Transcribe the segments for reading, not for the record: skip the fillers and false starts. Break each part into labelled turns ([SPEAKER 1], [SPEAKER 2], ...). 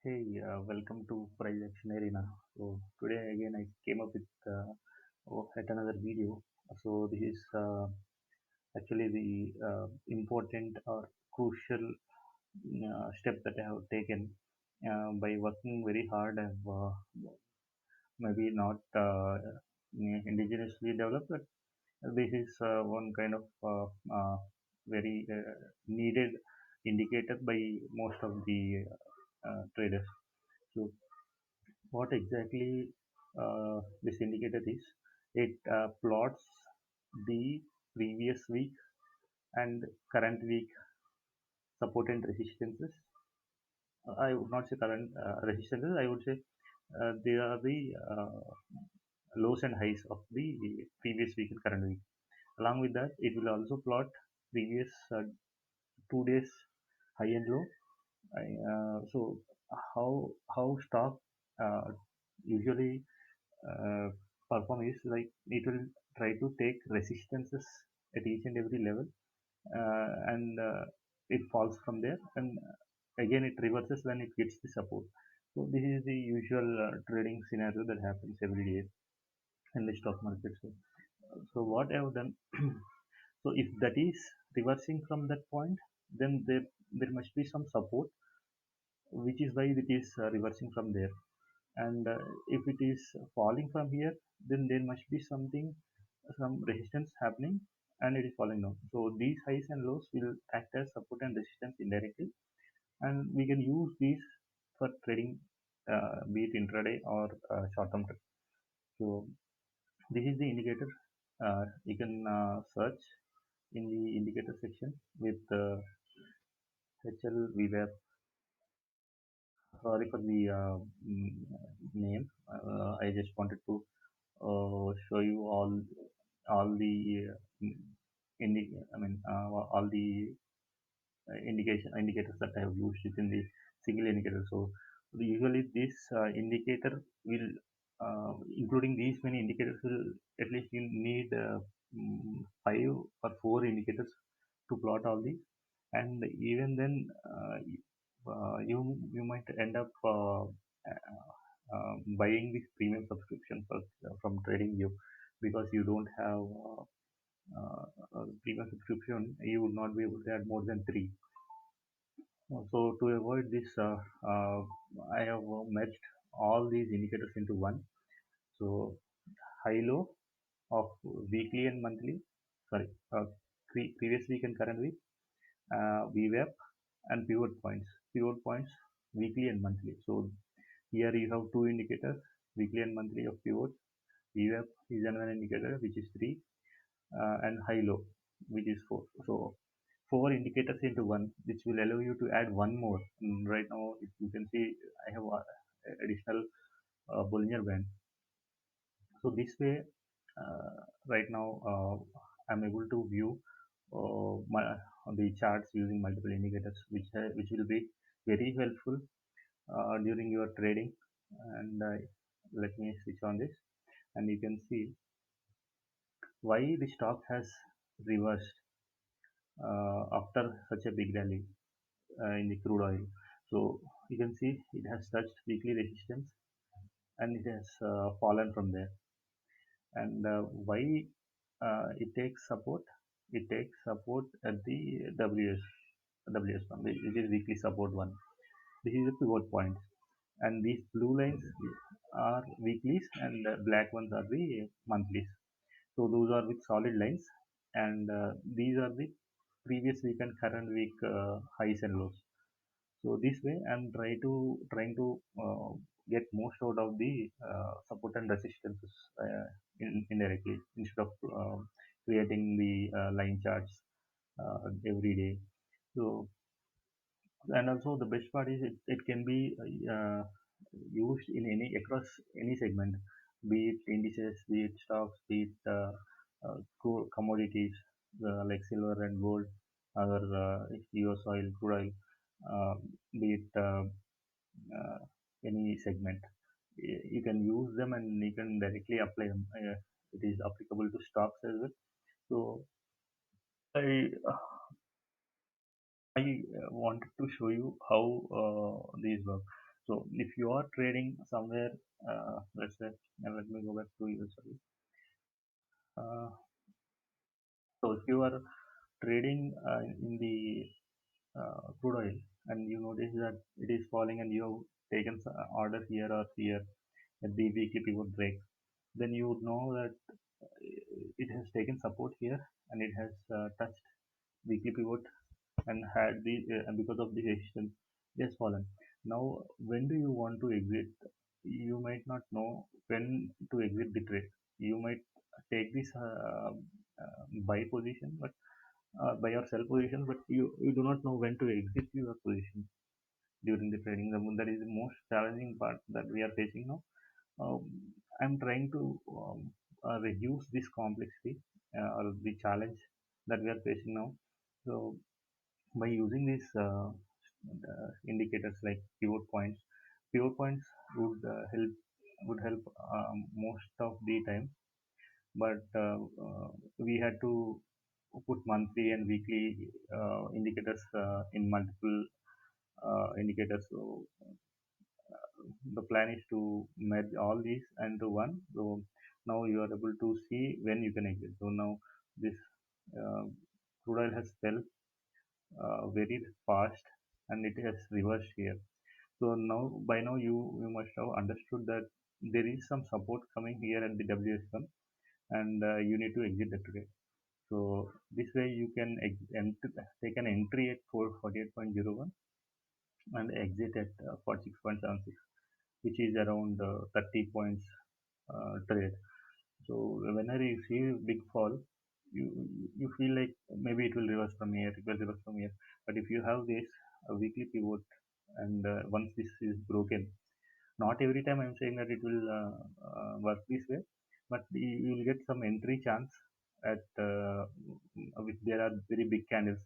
[SPEAKER 1] Welcome to Price Action Arena. So today again I came up with yet another video. So this is actually the important or crucial step that I have taken by working very hard. I've maybe not indigenously developed, but this is one kind of very needed indicator by most of the traders. So what exactly this indicator is? It plots the previous week and current week support and resistances. I would not say current resistances. I would say they are the lows and highs of the previous week and current week. Along with that, it will also plot previous 2 days high and low. So how stock uh, usually uh, perform is like it will try to take resistances at each and every level, and it falls from there, and again it reverses when it gets the support. So this is the usual trading scenario that happens every day in the stock market. So what I have done, so if that is reversing from that point, then there must be some support, which is why it is reversing from there. And if it is falling from here, then there must be some resistance happening, and it is falling down. So these highs and lows will act as support and resistance indirectly, and we can use these for trading, be it intraday or short term trade. So this is the indicator. You can search in the indicator section with HL VWAP. Sorry for the mm, name. I just wanted to show you all the uh, all the indicators that I have used within the single indicator. So usually this indicator will, including these many indicators, will at least you need 5 or 4 indicators to plot all these, and even then you might end up buying this premium subscription from TradingView, because you don't have premium subscription, you would not be able to add more than 3. So to avoid this, I have merged all these indicators into one. So high low of weekly and monthly, sorry, previous week and current week, VWAP, and pivot points. Pivot points weekly and monthly. So here you have 2 indicators, weekly and monthly of pivot. VWAP is another indicator, which is 3, and high low, which is 4. So 4 indicators into one, which will allow you to add one more. Right now, if you can see, I have additional Bollinger Band. So this way, right now, I'm able to view the charts using multiple indicators, which will be very helpful during your trading. And let me switch on this, and you can see why the stock has reversed after such a big rally in the crude oil. So you can see it has touched weekly resistance, and it has fallen from there. And why it takes support? It takes support at the WS1, which is weekly support one. This is the pivot point, and these blue lines are weeklies, and the black ones are the monthlies. So those are with solid lines, and these are the previous week and current week highs and lows. So this way, I'm trying to get most out of the support and resistances indirectly, instead of creating the line charts every day. So, and also the best part is it can be used in any across any segment, be it indices, be it stocks, be it commodities like silver and gold, or US oil, crude oil, uh, be it uh, any segment. You can use them and you can directly apply them. It is applicable to stocks as well. So I I wanted to show you how these work. So if you are trading somewhere, let's say, and let me go back to you, sorry. Uh, so if you are trading in the crude oil and you notice that it is falling and you have taken order here or here at the weekly pivot break, then you would know that it has taken support here and it has touched weekly pivot and had the and because of the resistance it has fallen. Now when do you want to exit? You might not know when to exit the trade. You might take this buy position, but buy or sell position, but you do not know when to exit your position during the trading. That is the most challenging part that we are facing now. um, I'm trying to reduce this complexity or the challenge that we are facing now. So by using these indicators like pivot points would help most of the time. But we had to put monthly and weekly indicators in multiple indicators. So the plan is to merge all these into one. So now you are able to see when you can exit. So now this uh, crude oil has fell very fast and it has reversed here. So now by now you must have understood that there is some support coming here at the WS1 and you need to exit the trade. So this way you can take an entry at 448.01 and exit at 46.76, which is around 30 points trade. So whenever you see a big fall, you you feel like maybe it will reverse from here, it will reverse from here. But if you have this weekly pivot and once this is broken, not every time I'm saying that it will work this way, but you will get some entry chance at if there are very big candles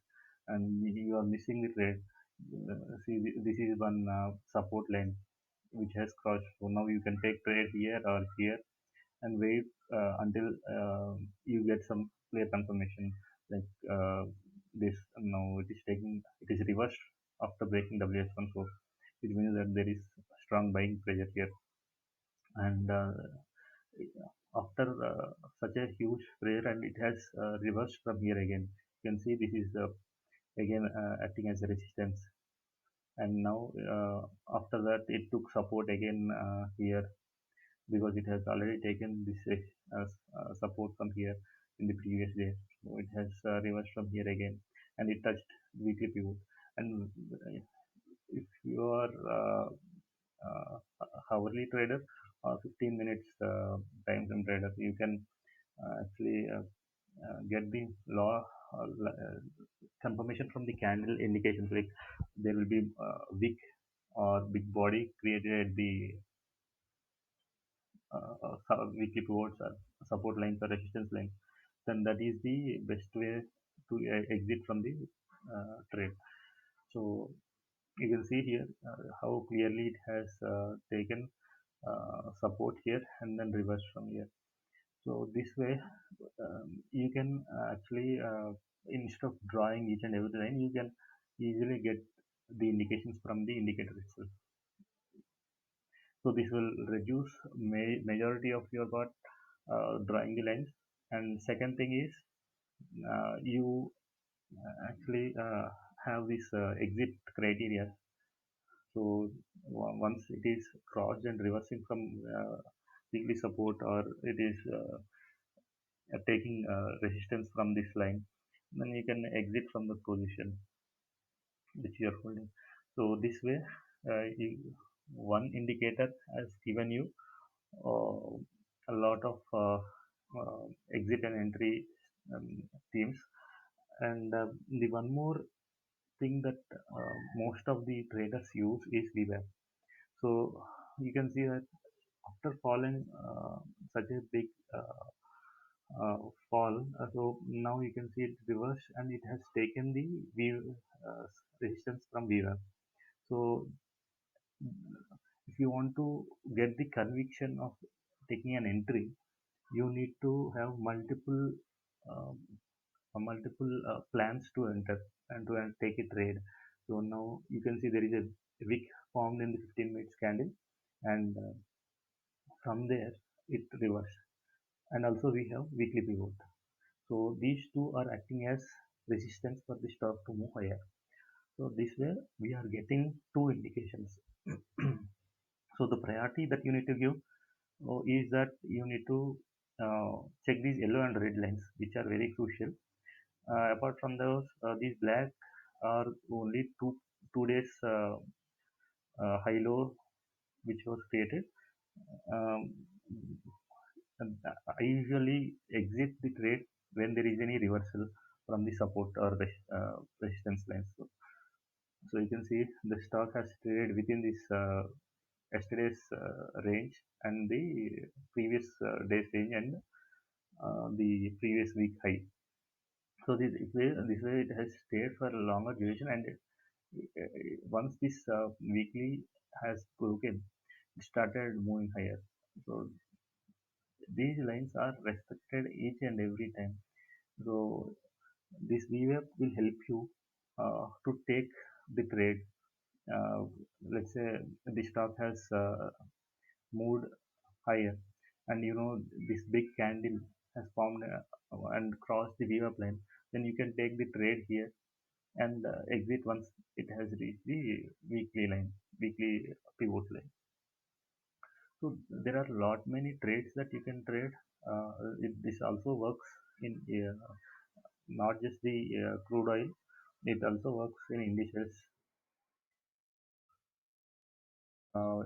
[SPEAKER 1] and you are missing the trade. See, this is one support line which has crossed. So now you can take trade here or here and wait until you get some clear confirmation like this. Now it is reversed after breaking WS1. So it means that there is strong buying pressure here. And after such a huge prayer and it has reversed from here again, you can see this is again acting as a resistance. And now after that it took support again here because it has already taken this support from here in the previous day. So it has reversed from here again and it touched weekly pivot. And if you are hourly trader or 15 minutes time frame trader, you can actually get the law confirmation from the candle indications, like there will be wick or big body created at the weekly pivots or support lines or resistance lines, then that is the best way to exit from the trade. So you can see here how clearly it has taken support here and then reverse from here. So this way you can actually instead of drawing each and every line, you can easily get the indications from the indicator itself. So this will reduce majority of your part drawing the lines. And second thing is you actually have this exit criteria. So once it is crossed and reversing from weekly support, or it is taking resistance from this line, then you can exit from the position which you are holding. So this way, one indicator has given you a lot of exit and entry themes. And the one more thing that most of the traders use is VWAP. So you can see that after falling such a big fall, so now you can see it reverse and it has taken the uh, resistance from VWAP. So if you want to get the conviction of taking an entry, you need to have multiple plans to enter and to take a trade. So now you can see there is a wick formed in the 15 minutes candle, and from there it reversed. And also we have weekly pivot. So these two are acting as resistance for the stock to move higher. So this way we are getting two indications. So the priority that you need to give is that you need to check these yellow and red lines, which are very crucial. Apart from those, these black are only two days high low which was created. Um, and I usually exit the trade when there is any reversal from the support or resistance lines. So you can see the stock has traded within this yesterday's range and the previous day's range and the previous week high. So this way it has stayed for a longer duration, and once this weekly has broken, it started moving higher. So these lines are respected each and every time. So this VWAP will help you to take the trade. Uh, let's say the stock has moved higher, and this big candle has formed and crossed the VWAP line. Then you can take the trade here and exit once it has reached the weekly line, weekly pivot line. So there are lot many trades that you can trade. This also works in not just the crude oil. It also works in indices.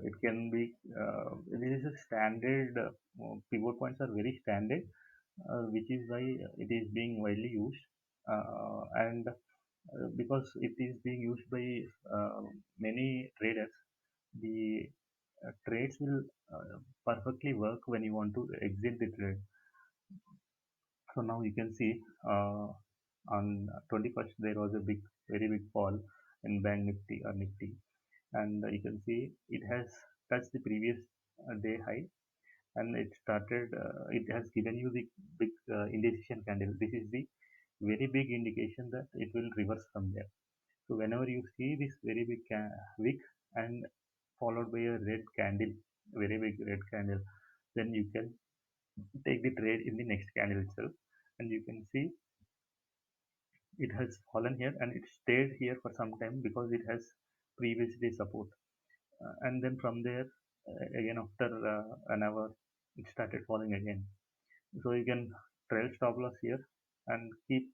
[SPEAKER 1] It can be this is a standard. Pivot points are very standard, which is why it is being widely used. And because it is being used by many traders, the trades will perfectly work when you want to exit the trade. So now you can see on 21st there was a very big fall in Bank Nifty or Nifty, and you can see it has touched the previous day high, and it has given you the big indecision candle. This is the very big indication that it will reverse from there. So whenever you see this very big wick and followed by a red candle, very big red candle, then you can take the trade in the next candle itself, and you can see it has fallen here and it stayed here for some time because it has previously support. And then from there, again after an hour, it started falling again. So you can trail stop loss here and keep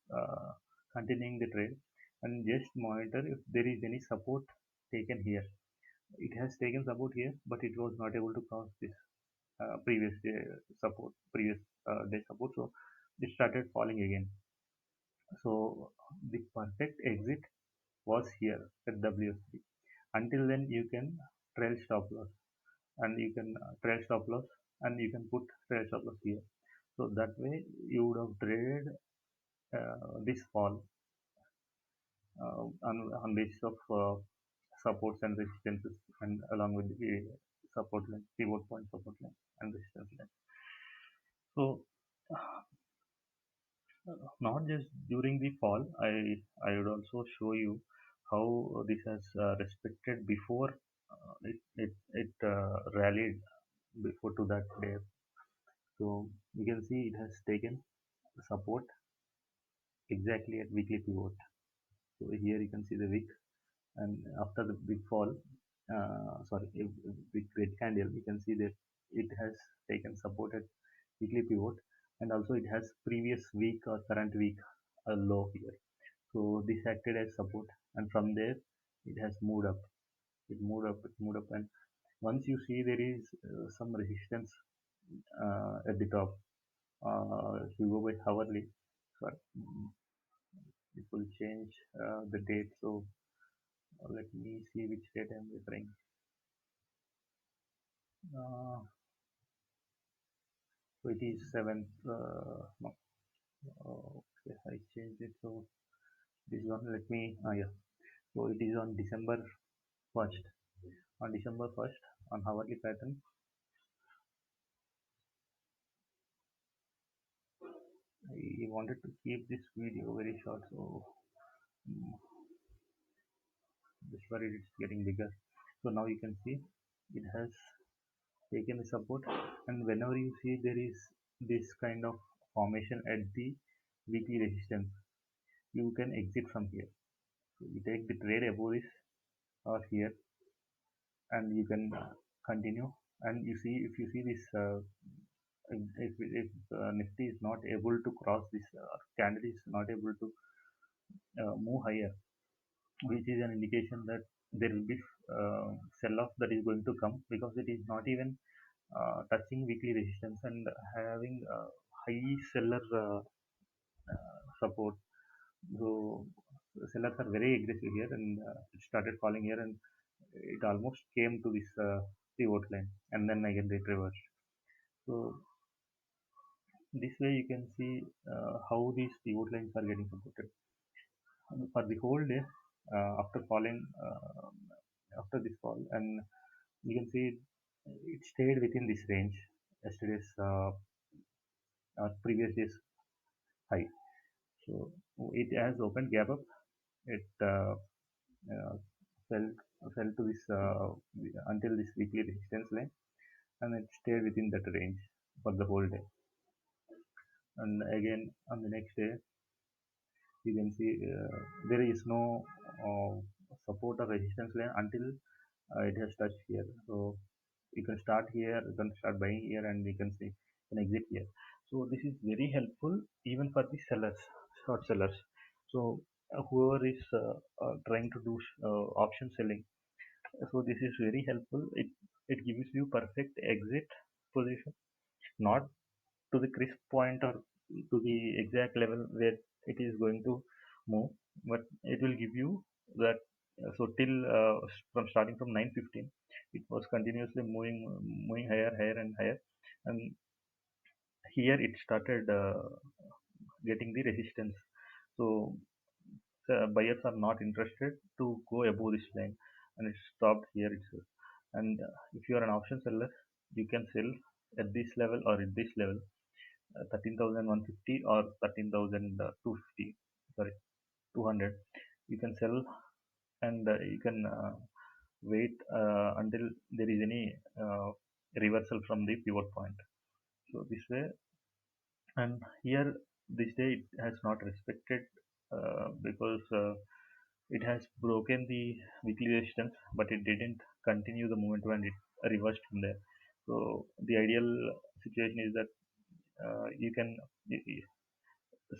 [SPEAKER 1] continuing the trade, and just monitor if there is any support taken here. It has taken support here, but it was not able to cross this previous day support, previous day support. So it started falling again. So the perfect exit was here at WS3. Until then, you can trail stop loss, and you can trail stop loss, and you can put trail stop loss here. So that way you would have traded this fall on basis of supports and resistances, and along with the support line, pivot point support line, and resistance line. So not just during the fall, I would also show you how this has respected before it rallied before to that day. So you can see it has taken support exactly at weekly pivot. So here you can see the wick, and after the big fall, sorry, a big red candle, you can see that it has taken support at weekly pivot, and also it has previous week or current week a low here. So this acted as support, and from there it has moved up. It moved up, and once you see there is some resistance at the top, if you go by hourly, sorry, it will change the date. So let me see which date I'm referring. Uh, so it is 7th. No, okay, I changed it. So this one, let me. Yeah. So it is on December 1st. On December 1st, on hourly pattern, I wanted to keep this video very short. So for it, it's getting bigger. So now you can see it has taken the support, and whenever you see there is this kind of formation at the weekly resistance, you can exit from here. So you take the trade above this or here, and you can continue. And you see, if you see this, if Nifty is not able to cross this, candle is not able to move higher, which is an indication that there will be sell-off that is going to come, because it is not even touching weekly resistance and having high seller support. So sellers are very aggressive here, and it started falling here, and it almost came to this pivot line, and then again it reversed. So this way you can see how these pivot lines are getting supported. And for the whole day, after falling, after this fall, and you can see it stayed within this range, yesterday's previous day's high. So it has opened gap up. It uh, fell fell to this until this weekly resistance line, and it stayed within that range for the whole day. And again on the next day, you can see there is no uh, support or resistance line until it has touched here. So you can start here, you can start buying here, and you can see you can exit here. So this is very helpful even for the sellers, short sellers. So whoever is trying to do option selling, so this is very helpful. It gives you perfect exit position, not to the crisp point or to the exact level where it is going to move, but it will give you that. So till from starting from 9:15, it was continuously moving higher, higher and higher, and here it started getting the resistance. So buyers are not interested to go above this line, and it stopped here itself. And if you are an option seller, you can sell at this level or at this level, 13,150 or 13,250, sorry, 200. You can sell, and you can wait until there is any reversal from the pivot point. So this way, and here this day it has not respected because it has broken the weekly resistance, but it didn't continue the movement when it reversed from there. So the ideal situation is that you can,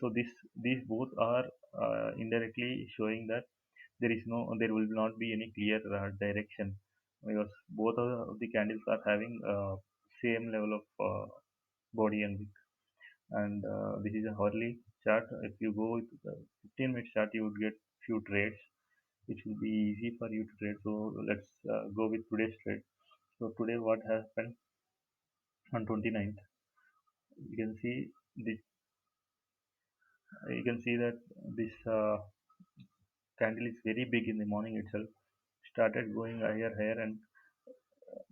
[SPEAKER 1] so these both are indirectly showing that there will not be any clear direction, because both of the candles are having same level of body and wick. And this is a hourly chart. If you go with the 15-minute chart, you would get few trades which will be easy for you to trade. So let's go with today's trade. So today what happened on 29th, you can see this, you can see that this candle is very big in the morning itself, started going higher, higher, and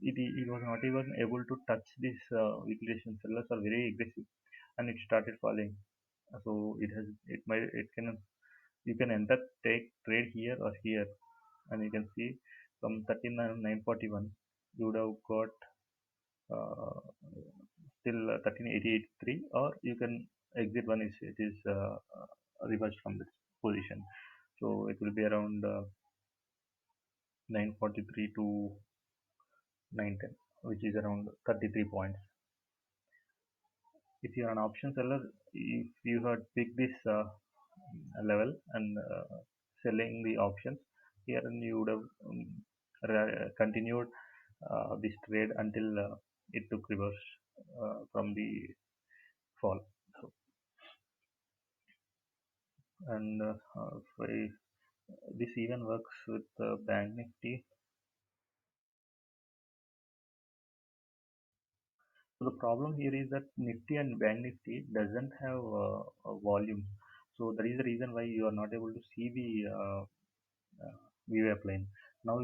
[SPEAKER 1] it was not even able to touch this weekly resistance. Sellers are very aggressive, and it started falling. So it can, you can enter, take trade here or here, and you can see from 13,941 you would have got uh, till 13,883, or you can exit when it is reversed from this position. So it will be around 943 to 910, which is around 33 points. If you are an option seller, if you had picked this level and selling the options here, and you would have continued this trade until it took reverse from the fall. So, and this even works with Bank Nifty. So the problem here is that Nifty and Bank Nifty doesn't have volume. So that is the reason why you are not able to see the VWAP line. Now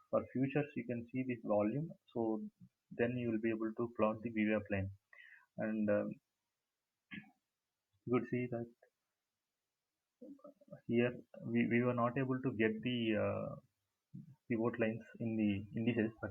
[SPEAKER 1] for futures you can see this volume. So then you will be able to plot the VWAP line, and you could see that here we were not able to get the pivot lines in the indices, but